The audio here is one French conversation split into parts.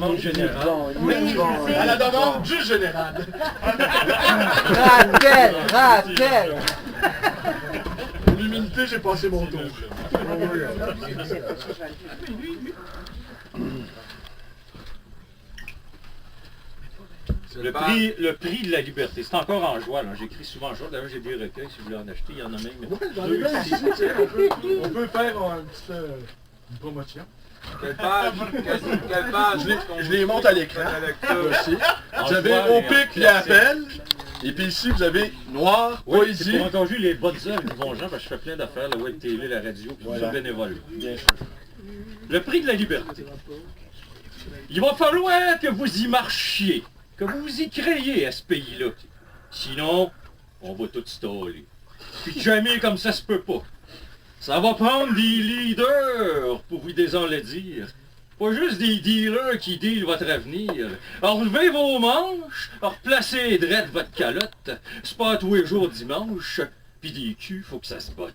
demande générale. À la demande du général. Rappel! Pour l'humilité, j'ai passé mon tour. Le prix de la liberté, c'est encore en joie, là. J'écris souvent en joie. D'ailleurs, j'ai des recueils, si vous voulez en acheter, il y en a même. Ouais, j'en ai deux plein ici. ici, tiens, on peut faire une promotion. Quelle page? Quelle page? Je les monte à l'écran. Aussi. Vous avez au pic et appel. Et puis ici, vous avez noir, Oui, c'est poésie. pour encourager les bonnes œuvres du bon genre, parce que je fais plein d'affaires, la web télé, la radio, puis Voilà. tout ça bénévole. Bien sûr. Le prix de la liberté. Il va falloir que vous y marchiez, que vous y créiez à ce pays-là. Sinon, on va tout staller. Puis jamais comme ça se peut pas. Ça va prendre des leaders pour vous le dire. Pas juste des dealers qui dealent votre avenir. Relevez vos manches, replacez drette votre calotte. C'est pas tous les jours dimanche, puis des culs, faut que ça se botte.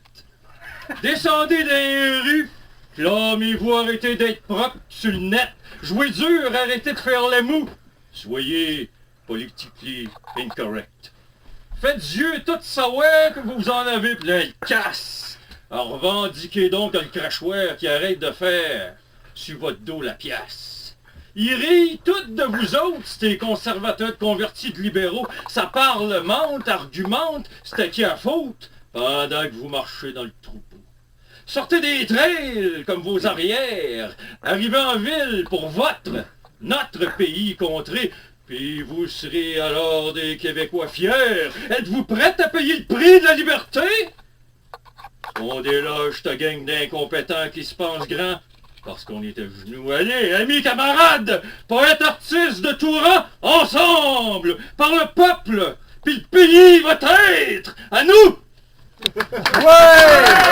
Descendez dans les rues, clamez-vous arrêtez d'être propre sur le net. Jouez dur, arrêtez de faire la moue. Soyez politiquement incorrect. Faites Dieu tout savoir que vous en avez plein le casse. Alors revendiquez donc le crachoir qui arrête de faire sur votre dos la pièce. Ils rient toutes de vous autres, ces conservateurs convertis de libéraux. Ça parlemente, argumente, c'est à qui à faute, pendant que vous marchez dans le troupeau. Sortez des trails comme vos arrières, arrivez en ville pour notre pays contré, puis vous serez alors des Québécois fiers. Êtes-vous prêts à payer le prix de la liberté? On déloge ta gang d'incompétents qui se pensent grands parce qu'on est à genoux. Allez, amis, camarades, poètes, artistes de tout rang, ensemble, par le peuple, puis le pays va être à nous! Ouais!